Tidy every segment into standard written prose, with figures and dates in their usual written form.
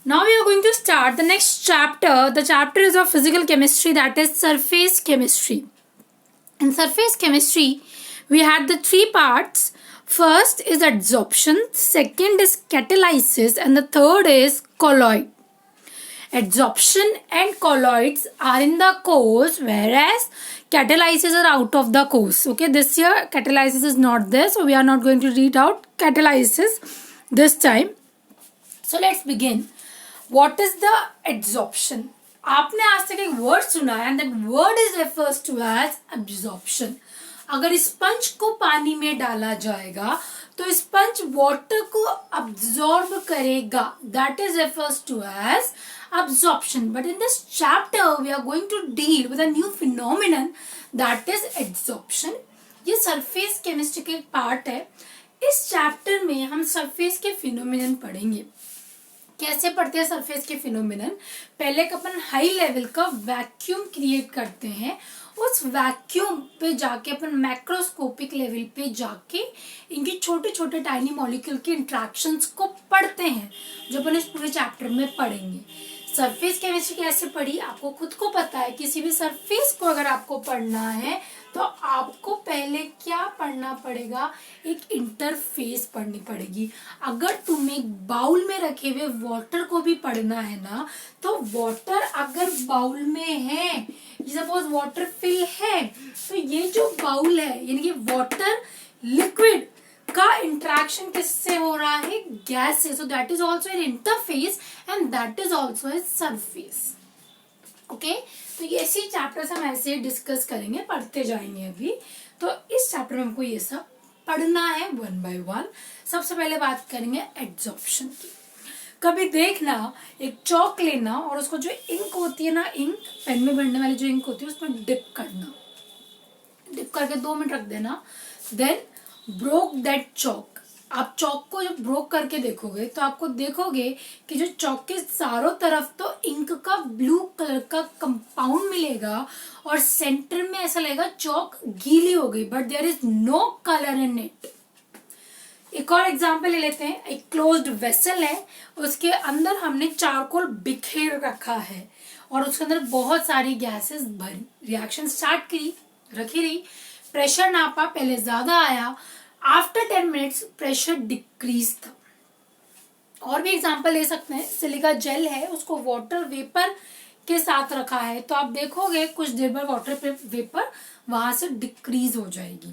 Now we are going to start the next chapter. The chapter is of physical chemistry, that is surface chemistry. In surface chemistry, we had the three parts. First is adsorption, second is catalysis, and the third is colloid. Adsorption and colloids are in the course, whereas catalysis are out of the course. Okay, this year catalysis is not there, so we are not going to read out catalysis this time. So let's begin. What is the adsorption? आपने आज तक एक word सुना है and that word is refers to as absorption. अगर sponge को पानी में डाला जाएगा तो स्पंज वाटर को अब्सॉर्ब करेगा. That is refers to as absorption. But in this chapter we are going to deal with a new phenomenon, that is adsorption. ये सरफेस केमिस्ट्री का एक पार्ट है. इस चैप्टर में हम सरफेस के फिनोमिनन पढ़ेंगे. कैसे पढ़ते हैं सरफेस के फिनोमिनन? पहले अपन हाई लेवल का वैक्यूम क्रिएट करते हैं. उस वैक्यूम पे जाके अपन मैक्रोस्कोपिक लेवल पे जाके इनके छोटे छोटे टाइनी मॉलिक्यूल के इंट्रैक्शंस को पढ़ते हैं, जो अपन इस पूरे चैप्टर में पढ़ेंगे. सरफेस केमिस्ट्री कैसे पढ़ी आपको खुद को पता है. किसी भी सरफेस को अगर आपको पढ़ना है तो आपको पहले क्या पढ़ना पड़ेगा? एक इंटरफेस पढ़नी पड़ेगी. अगर तुम्हें एक बाउल में रखे हुए वाटर को भी पढ़ना है ना, तो वाटर अगर बाउल में है, सपोज वाटर फिल है, तो ये जो बाउल है यानी कि वाटर लिक्विड का इंट्रैक्शन किससे हो रहा है? गैस से. So that is also an interface and that is also a surface. Okay, तो ये ऐसे चैप्टर्स हम ऐसे डिस्कस करेंगे, पढ़ते जाएंगे अभी. तो इस चैप्टर में हमको ये सब पढ़ना है वन बाय वन. सबसे पहले बात करेंगे एड्सॉर्प्शन की. कभी देखना, एक चौक लेना और उसको जो इंक होती है ना, इंक पेन में भरने वाली जो इंक होती है उसमें डिप करना. डिप करके 2 मिनट रख देना. देन ब्रोक दैट चौक. आप चौक को जब ब्रोक करके देखोगे तो आपको देखोगे कि जो चौक के चारों तरफ तो इंक का ब्लू कलर का कंपाउंड मिलेगा और सेंटर में ऐसा लगेगा चौक गीली हो गई, but there is no colour in it. एक और एग्जांपल ले लेते हैं. एक क्लोज्ड वेसल है, उसके अंदर हमने चारकोल बिखेर रखा है और उसके अंदर बहुत सारी गैसेस भरी. रिएक्शन स्टार्ट करी, रखी रही, प्रेशर नापा, पहले ज्यादा आया, आफ्टर 10 मिनट्स प्रेशर डिक्रीज था. और भी एग्जांपल ले सकते हैं. सिलिका जेल है, उसको वाटर वेपर के साथ रखा है, तो आप देखोगे कुछ देर बाद वाटर वेपर वहां से डिक्रीज हो जाएगी.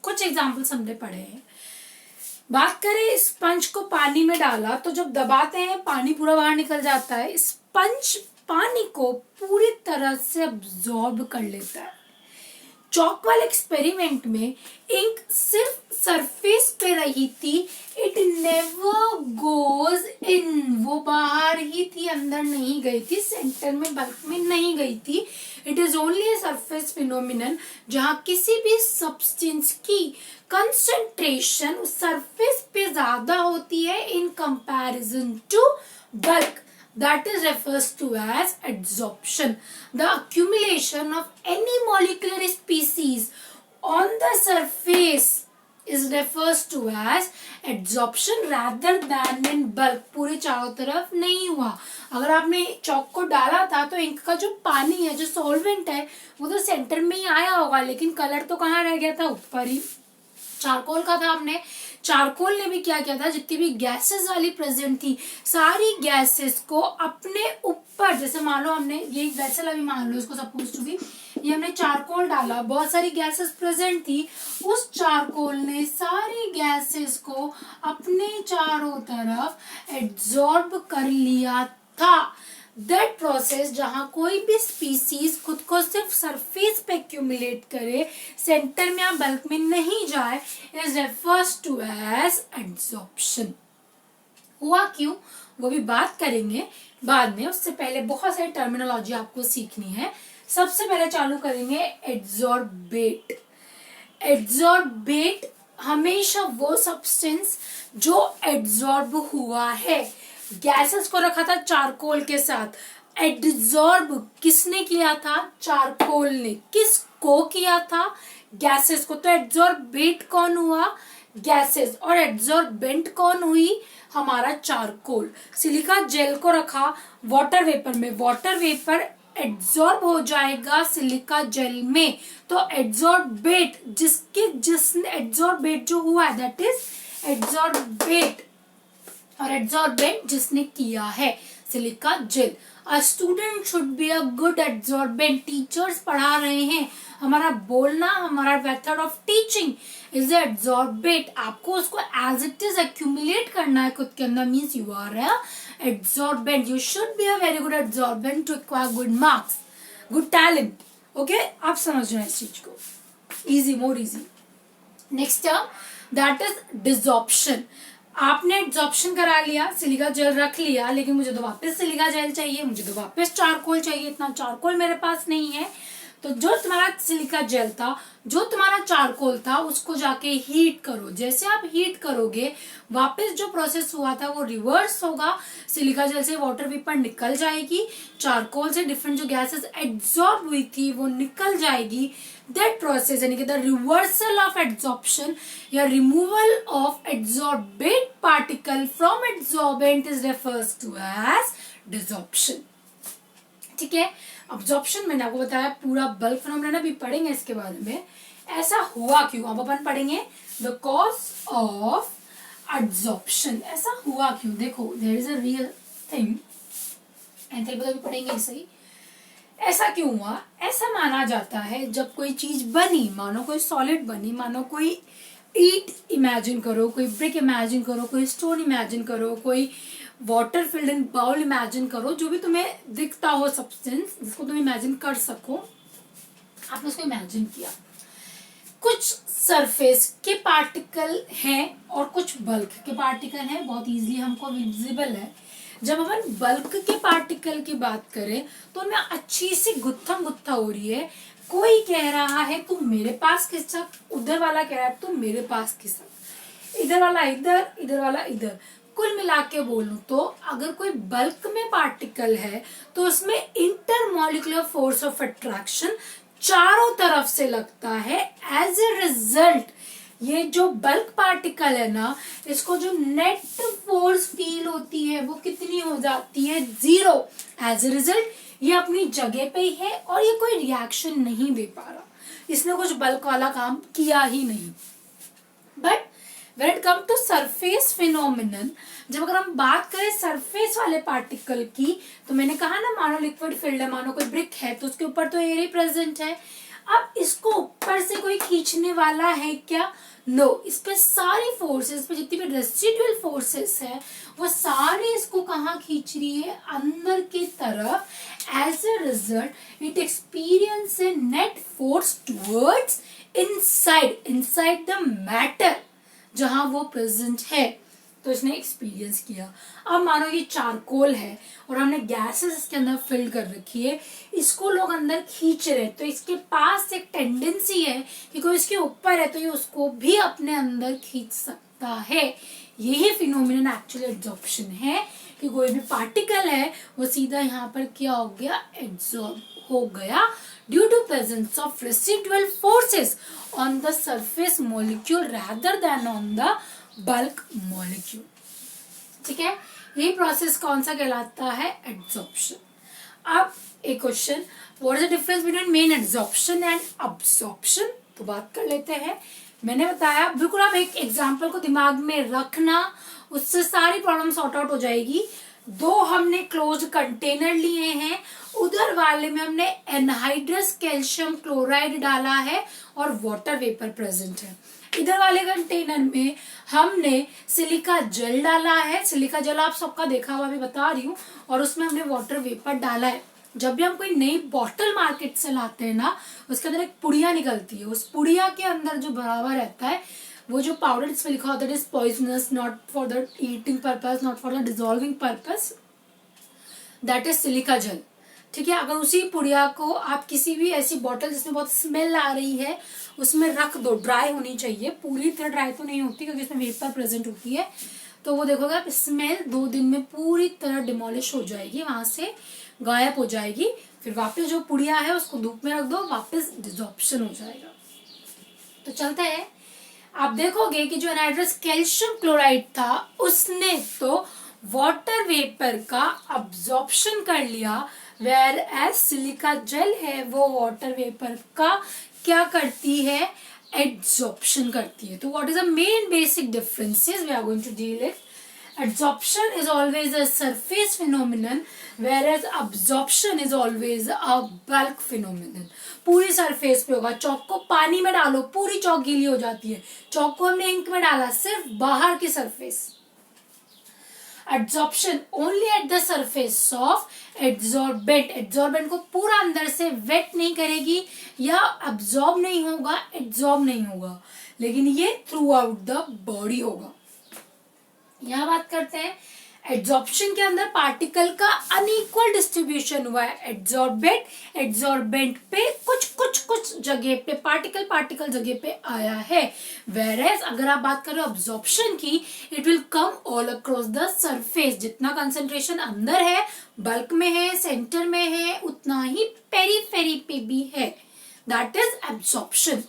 कुछ एग्जांपल्स हमने पढ़े हैं. बात करें स्पंज को पानी में डाला तो जब दबाते हैं पानी पूरा बाहर निकल जाता है. स्पंज पानी को पूरी तरह से अब्सॉर्ब कर लेता है. चौक वाले एक्सपेरिमेंट में इंक सिर्फ सरफेस पे रही थी. It never goes in. वो बाहर ही थी, अंदर नहीं गई थी, सेंटर में बल्क में नहीं गई थी. It is only a surface phenomenon जहां किसी भी सब्सटेंस की कंसंट्रेशन सरफेस पे ज्यादा होती है in comparison to bulk. That is refers to as adsorption. The accumulation of any molecular species on the surface is refers to as adsorption rather than in bulk. पूरे चारों तरफ नहीं हुआ. अगर आपने चौक को डाला था तो इंक का जो पानी है, जो सॉल्वेंट है, वो तो सेंटर में ही आया होगा, लेकिन कलर तो कहाँ रह गया था? ऊपर ही. चारकोल का था, हमने चारकोल ने भी क्या किया था? जितनी भी गैसेस वाली प्रेजेंट थी, सारी गैसेस को अपने ऊपर, जैसे मान लो हमने ये वेसल अभी मान लो इसको सपोज टू बी, ये हमने चारकोल डाला, बहुत सारी गैसेस प्रेजेंट थी, उस चारकोल ने सारी गैसेस को अपने चारों तरफ एब्जॉर्ब कर लिया था. दैट प्रोसेस, जहां कोई भी स्पीसीज खुद को सिर्फ सरफेस पे एक्यूमुलेट करे, सेंटर में या बल्क में नहीं जाए, is refers to as adsorption. हुआ क्यों वो भी बात करेंगे बाद में. उससे पहले बहुत सारी टर्मिनोलॉजी आपको सीखनी है. सबसे पहले चालू करेंगे एड्सॉर्बेट. एड्सॉर्बेट हमेशा वो सब्सटेंस जो एड्सॉर्ब हुआ है. गैसेस को रखा था चारकोल के साथ. एड्सॉर्ब किसने किया था? चारकोल ने. किसको किया था? गैसेस को. तो एड्सॉर्बेट कौन हुआ? गैसेस और एड्सॉर्बेंट कौन हुई, हमारा चारकोल। सिलिका जेल को रखा वाटर वेपर में, वाटर वेपर एड्सॉर्ब हो जाएगा सिलिका जेल में, तो एड्सॉर्बेट जिस एड्सॉर्बेट जो हुआ है दैट इज एड्सॉर्बेट, और एड्सॉर्बेंट जिसने किया है silica gel. A student should be a good adsorbent, teachers पढ़ा रहे हैं, हमारा बोलना, हमारा method of teaching is adsorbate, आपको उसको एज इट इज एक्यूमुलेट करना है खुद के अंदर, means you are adsorbent, you should be a very good adsorbent to acquire good marks, good talent. Okay, आप समझ रहे हैं इस चीज को, easy, more easy. Next term that is desorption. आपने एड्सॉर्प्शन करा लिया, सिलिका जेल रख लिया, लेकिन मुझे तो वापस सिलिका जेल चाहिए, मुझे तो वापस चारकोल चाहिए, इतना चारकोल मेरे पास नहीं है। तो जो तुम्हारा सिलिका जेल था, जो तुम्हारा चारकोल था, उसको जाके हीट करो। जैसे आप हीट करोगे, वापस जो प्रोसेस हुआ था वो रिवर्स होगा, सिलिका जेल से वाटर वेपर निकल जाएगी, चारकोल से डिफरेंट जो गैसेस एड्सॉर्ब हुई थी वो निकल जाएगी। दैट प्रोसेस यानी कि द रिवर्सल ऑफ एड्सॉर्प्शन या removal of adsorbate particle from adsorbent is refers to as desorption. ठीक है, अब्जॉर्प्शन मैंने आपको बताया, पूरा बल्क फिनोमेना भी पढ़ेंगे इसके बारे में, ऐसा हुआ क्यों, अब अपन पढ़ेंगे द कॉज ऑफ एब्जॉर्प्शन, ऐसा हुआ क्यों। देखो there is a real thing, enthalpy भी पढ़ेंगे ऐसे ही। ऐसा क्यों हुआ, ऐसा माना जाता है जब कोई चीज बनी, मानो कोई सॉलिड बनी, मानो कोई ईट इमेजिन करो, कोई ब्रिक इमेजिन करो, कोई स्टोन इमेजिन करो, कोई water filled in bowl imagine करो, जो भी तुम्हें दिखता हो सब्सटेंस जिसको तुम इमेजिन कर सको, आपने उसको इमेजिन किया। कुछ सरफेस के पार्टिकल हैं और कुछ बल्क के पार्टिकल हैं, बहुत इजीली हमको विजिबल है। जब अपन बल्क के पार्टिकल की बात करें तो उनमें अच्छी सी गुत्थम गुत्था हो रही है, कोई कह रहा है तुम मेरे पास खिसक, उधर वाला कह रहा है तुम मेरे पास खिसक, इधर वाला इधर, इधर वाला इधर। कुल मिला के बोलूं तो अगर कोई बल्क में पार्टिकल है तो उसमें इंटरमॉलिक्यूलर फोर्स ऑफ अट्रैक्शन चारों तरफ से लगता है। एज ए रिजल्ट ये जो बल्क पार्टिकल है ना, इसको जो नेट फोर्स फील होती है वो कितनी हो जाती है, 0। एज ए रिजल्ट ये अपनी जगह पे ही है और ये कोई रिएक्शन नहीं दे पा रहा, इसने कुछ बल्क वाला काम किया ही नहीं। But when it comes to surface phenomenon, जब अगर हम बात करें सरफेस वाले पार्टिकल की, तो मैंने कहा ना मानो लिक्विड फील्ड है, मानो कोई ब्रिक है तो उसके ऊपर तो एयर ही प्रेजेंट है। अब इसको ऊपर से कोई खींचने वाला है क्या, नो। इस पे सारी फोर्सेस, पे जितनी भी रेसिडुअल फोर्सेस है वो सारी इसको कहाँ खींच रही है, अंदर की तरफ। As a result it experience a net force towards inside the matter जहां वो प्रेजेंट है, तो इसने एक्सपीरियंस किया। अब मानो ये चारकोल है और हमने गैसेस इसके अंदर फिल कर रखी है, इसको लोग अंदर खींच रहे, तो इसके पास एक टेंडेंसी है कि कोई इसके ऊपर है तो ये उसको भी अपने अंदर खींच सकता है। यही फिनोमिनन एक्चुअली एड्सॉर्प्शन है कि कोई भी पार्टिकल है वो सीधा यहाँ पर क्या हो गया, एड्सॉर्ब हो गया due to presence of residual forces on the surface molecule rather than on the bulk molecule. ठीक है, यही प्रोसेस कौन सा कहलाता है, एड्सॉर्प्शन। अब एक question, what is the difference between main adsorption and absorption, तो बात कर लेते हैं। मैंने बताया, बिल्कुल आप एक एग्जांपल को दिमाग में रखना, उससे सारी प्रॉब्लम सॉर्ट आउट हो जाएगी। दो हमने क्लोज कंटेनर लिए हैं, उधर वाले में हमने एनहाइड्रस कैल्शियम क्लोराइड डाला है और वाटर वेपर प्रेजेंट है। इधर वाले कंटेनर में हमने सिलिका जेल डाला है, सिलिका जेल आप सबका देखा हुआ भी बता रही हूँ, और उसमें हमने वाटर वेपर डाला है। जब भी हम कोई नई बॉटल मार्केट से लाते हैं ना, उसके अंदर एक पुड़िया निकलती है, उस पुड़िया के अंदर जो भरा हुआ रहता है वो जो पाउडर इसमें लिखा होता है it is poisonous, not for the eating purpose, not for the dissolving purpose, that is silica gel. ठीक है, अगर उसी पुड़िया को आप किसी भी ऐसी बॉटल जिसमें बहुत स्मेल आ रही है उसमें रख दो, ड्राई होनी चाहिए, पूरी तरह ड्राई तो नहीं होती क्योंकि इसमें वेपर प्रेजेंट होती है, तो वो देखोगे आप स्मेल 2 दिन में पूरी तरह डिमोलिश हो जाएगी, वहां से गायब हो जाएगी। फिर वापस जो पुड़िया है उसको धूप में रख दो, वापस डिसॉर्प्शन हो जाएगा। तो चलते हैं आप देखोगे कि जो एनहाइड्रस कैल्शियम क्लोराइड था उसने तो वाटर वेपर का अब्जॉर्प्शन कर लिया, वेयर एज सिलिका जेल है वो वाटर वेपर का क्या करती है, एड्सॉर्प्शन करती है। तो what is the main basic differences we are going to deal it. Adsorption is always a surface phenomenon, whereas absorption is always a bulk phenomenon. पूरी सरफेस पे होगा। चौक को पानी में डालो, पूरी चौक गीली हो जाती है। चौक को हमने इंक में डाला, सिर्फ बाहर की surface. Adsorption only at the surface of adsorbent. Adsorbent को पूरा अंदर से वेट नहीं करेगी या absorb नहीं होगा, adsorb नहीं होगा, लेकिन ये थ्रू आउट द बॉडी होगा। यहाँ बात करते हैं एड्सॉर्प्शन के अंदर पार्टिकल का अनइक्वल डिस्ट्रीब्यूशन हुआ है। एड्सॉर्बेंट पे कुछ जगह पे पार्टिकल जगह पे आया है, वेयरएज अगर आप बात करें एब्जॉर्प्शन की, it will come all across the surface. जितना कंसंट्रेशन अंदर है, बल्क में है, सेंटर में है, उतना ही पेरीफेरी पे भी है। That is absorption.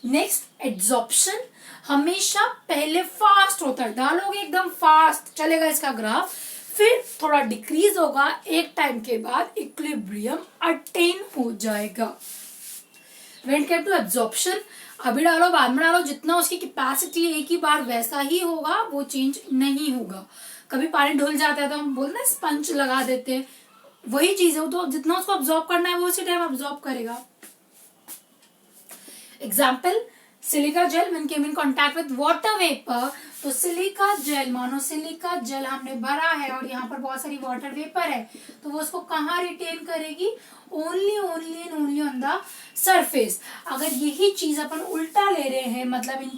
Next adsorption हमेशा पहले फास्ट होता है, डालोगे एकदम फास्ट चलेगा इसका ग्राफ, फिर थोड़ा डिक्रीज होगा, एक टाइम के बाद इक्विलिब्रियम अटेन हो जाएगा। व्हेन कम टू एब्जॉर्प्शन, अभी डालो बाद में डालो, जितना उसकी कैपेसिटी एक ही बार वैसा ही होगा, वो चेंज नहीं होगा। कभी पानी ढुल जाता है तो हम बोलते हैं स्पंज लगा देते हैं, वही चीज है, तो जितना उसको अब्जॉर्ब करना है वो उसी टाइम अब्जॉर्ब करेगा। Example, silica gel when came in contact with water vapour, तो सिलिका जेल, मानो सिलिका जेल हमने भरा है और यहाँ पर बहुत सारी वाटर वेपर है, तो वो उसको कहाँ रिटेन करेगी, only and only on the surface. अगर यही चीज अपन उल्टा ले रहे हैं, मतलब in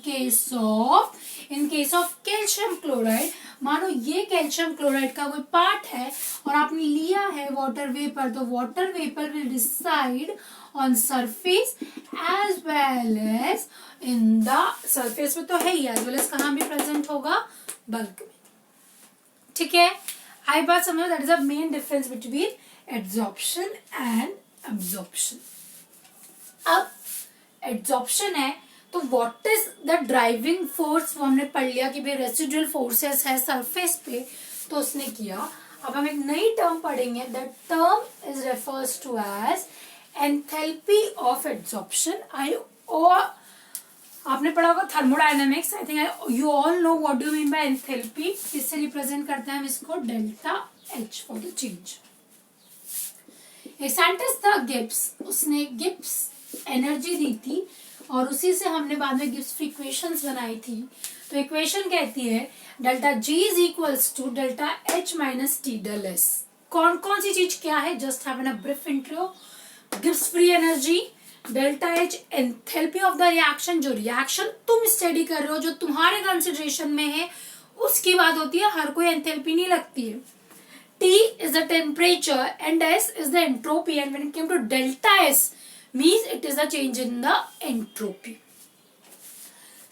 case of calcium chloride, मानो ये कैल्शियम क्लोराइड का कोई पार्ट है और आपने लिया है वाटर वेपर, तो water vapour will decide on surface as well as in the surface में तो है ही, एज वेल एज कहाँ भी प्रेजेंट होगा, बल्क में। ठीक है, आई बात समझो, that is the main difference between adsorption and absorption. अब एड्सॉर्प्शन है तो what is the driving force, वो हमने पढ़ लिया कि भाई रेसिडुअल फोर्सेस है सरफेस पे, तो उसने किया। अब हम एक नई टर्म पढ़ेंगे, that term is refers to as enthalpy of adsorption. आपने पढ़ा होगा thermodynamics, I think you all know what do mean by enthalpy. इससे रिप्रेजेंट करते हैं हम इसको delta H for the change. एक साइंटिस्ट था गिब्स, उसने गिब्स एनर्जी दी थी और उसी से हमने बाद में गिब्स इक्वेशंस बनाई थी। तो इक्वेशन कहती है delta G is equals to delta H minus T del S. कौन कौन सी चीज क्या है, just have an brief intro. Gibbs free energy, delta H enthalpy of the reaction, जो रिएक्शन तुम स्टडी कर रहे हो, जो तुम्हारे कंसिडरेशन में है, उसकी बात होती है, हर कोई एंथैल्पी नहीं लगती है। T is the temperature and S is the entropy, and when it came to delta S means it is the change in the entropy.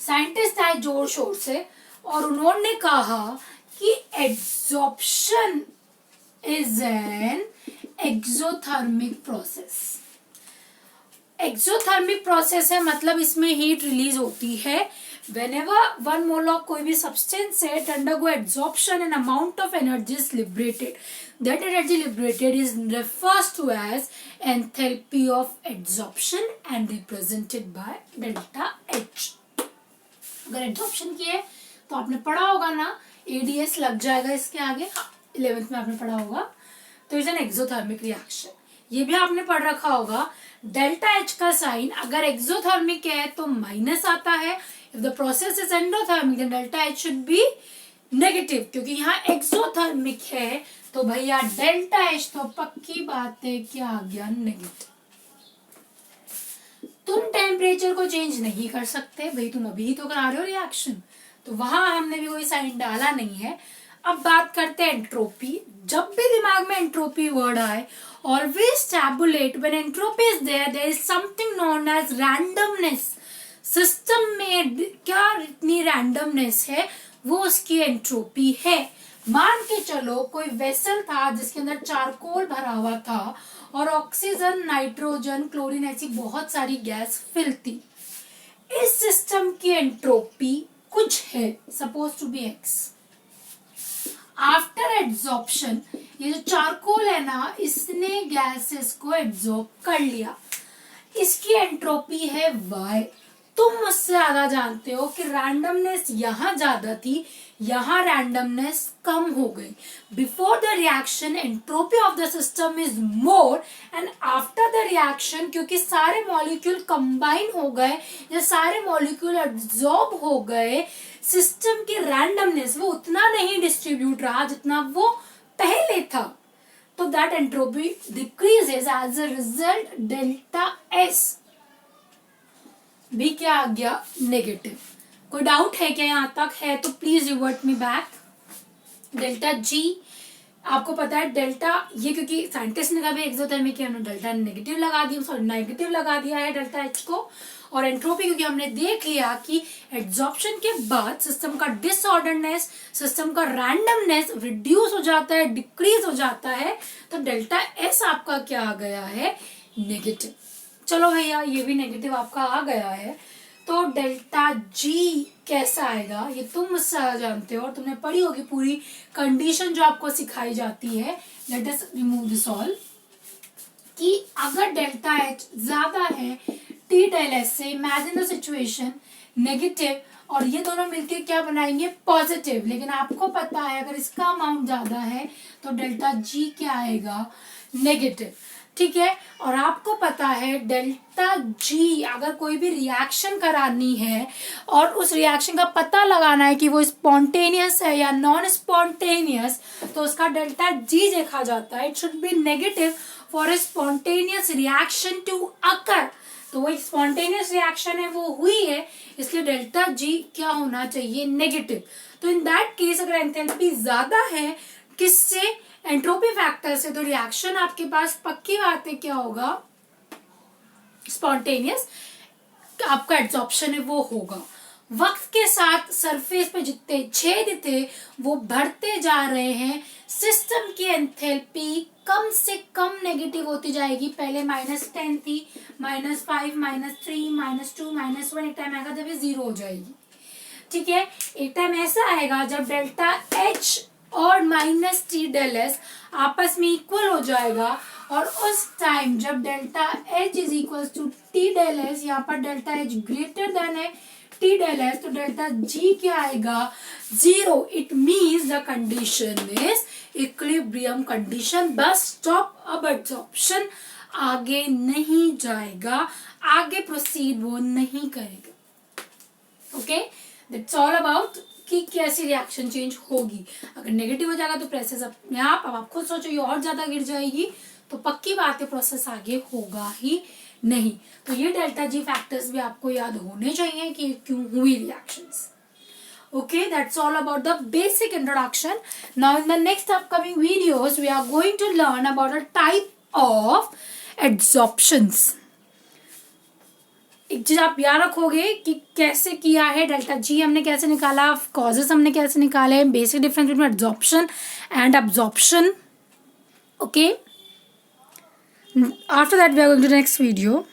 Scientist आए जोर शोर से और उन्होंने कहा कि adsorption is an exothermic process. Exothermic process है, मतलब इसमें हीट रिलीज होती है। Whenever one mole of कोई भी substance है, it undergo absorption and amount of energy is liberated. That energy liberated is refers to as enthalpy of absorption and represented by delta H. अगर absorption की है तो आपने पढ़ा होगा ना, ADS लग जाएगा इसके आगे, 11th में आपने पढ़ा होगा। तो इज एन एक्सोथर्मिक रिएक्शन, ये भी आपने पढ़ रखा होगा। डेल्टा एच का साइन अगर एक्सोथर्मिक है तो माइनस आता है, if the process is endothermic then delta H should be negative, क्योंकि यहाँ एक्सोथर्मिक है तो भैया डेल्टा एच तो पक्की बात है क्या आ गया, नेगेटिव। तुम टेम्परेचर को चेंज नहीं कर सकते भाई, तुम अभी ही तो करा रहे हो रिएक्शन, तो वहां हमने भी कोई साइन डाला नहीं है। अब बात करते हैं एंट्रोपी। जब भी दिमाग में एंट्रोपी वर्ड आए, always tabulate when entropy is there is something known as randomness। System में क्या इतनी रैंडमनेस है, वो उसकी एंट्रोपी है। मान के चलो कोई वेसल था जिसके अंदर चारकोल भरा हुआ था और ऑक्सीजन, नाइट्रोजन, क्लोरीन ऐसी बहुत सारी गैस फिल थी। इस सिस्टम की एंट्रोपी कुछ है, suppose to be x। After absorption, ये जो चारकोल है ना, इसने गैसेस को एब्जॉर्ब कर लिया, इसकी एंट्रोपी है y। तुम मुझसे ज्यादा जानते हो कि रैंडमनेस यहां ज्यादा थी, यहां रैंडमनेस कम हो गई। Before the reaction entropy of the system is more and after the reaction, क्योंकि सारे मॉलिक्यूल कंबाइन हो गए या सारे मॉलिक्यूल एब्जॉर्ब हो गए, सिस्टम की रैंडमनेस वो उतना नहीं डिस्ट्रीब्यूट रहा जितना वो पहले था। तो that entropy decreases as a result delta S भी क्या आ गया, नेगेटिव। कोई डाउट है क्या यहाँ तक? है तो please revert me back. Delta G आपको पता है, डेल्टा ये क्योंकि साइंटिस्ट ने कभी एक्सोथर्मिक किया, उन्होंने डेल्टा नेगेटिव लगा दिया, सॉरी नेगेटिव लगा दिया है डेल्टा एच को। और एंट्रोपी क्योंकि हमने देख लिया कि एब्जॉर्प्शन के बाद सिस्टम का डिसऑर्डरनेस, सिस्टम का रैंडमनेस रिड्यूस हो जाता है, डिक्रीज हो जाता है, तो डेल्टा एस आपका क्या आ गया है, नेगेटिव। चलो भैया ये भी नेगेटिव आपका आ गया है, तो डेल्टा जी कैसा आएगा ये तुम मुझसे जानते हो और तुमने पढ़ी होगी पूरी कंडीशन जो आपको सिखाई जाती है। Let us remove this all, कि अगर डेल्टा एच ज्यादा है टी डेल एस से, इमेजिन द सिचुएशन नेगेटिव, और ये दोनों मिलके क्या बनाएंगे, पॉजिटिव। लेकिन आपको पता है अगर इसका अमाउंट ज्यादा है तो डेल्टा जी क्या आएगा, नेगेटिव। ठीक है, और आपको पता है डेल्टा जी अगर कोई भी रिएक्शन करानी है और उस रिएक्शन का पता लगाना है कि वो स्पॉन्टेनियस है या नॉन स्पॉन्टेनियस, तो उसका डेल्टा जी देखा जाता है। It should be negative for a spontaneous reaction to occur. तो वो स्पॉन्टेनियस रिएक्शन है, वो हुई है, इसलिए डेल्टा जी क्या होना चाहिए, नेगेटिव। तो इन दैट केस अगर एंथैल्पी ज्यादा है किससे, एंट्रोपी फैक्टर से, तो रिएक्शन आपके पास पक्की बात है क्या होगा, स्पॉन्टेनियस आपका एब्जॉर्प्शन है वो होगा। वक्त के साथ सरफेस पे जितने छेद थे वो बढ़ते जा रहे हैं, सिस्टम की एंथैल्पी कम से कम नेगेटिव होती जाएगी। पहले -10 थी, -5, -3, -2, -1, एक टाइम आएगा जब ये 0 हो जाएगी। ठीक है, एक टाइम ऐसा आएगा जब डेल्टा एच और -T डेल एस आपस में इक्वल हो जाएगा, और उस टाइम जब delta H is equal to T del S, यहाँ पर डेल्टा एच ग्रेटर देन है टी डेल एस, तो डेल्टा जी क्या आएगा, 0। It means the condition is equilibrium condition, बस स्टॉप। अब एब्जॉर्प्शन आगे नहीं जाएगा, आगे प्रोसीड वो नहीं करेगा। ओके, दैट्स ऑल अबाउट कि कैसी रिएक्शन चेंज होगी। अगर नेगेटिव हो जाएगा तो प्रोसेस अपने आप, अब आप खुद सोचो ये और ज्यादा गिर जाएगी, तो पक्की बात है प्रोसेस आगे होगा ही नहीं। तो ये डेल्टा जी फैक्टर्स भी आपको याद होने चाहिए कि क्यों हुई reactions. Okay, that's all about the basic introduction. Now in the next upcoming videos, we are going to learn about a type of adsorptions. एक चीज आप याद रखोगे कि कैसे किया है, डेल्टा जी हमने कैसे निकाला, कॉजेस हमने कैसे निकाले, basic difference between absorption and absorption. Okay, after that we are going to next video.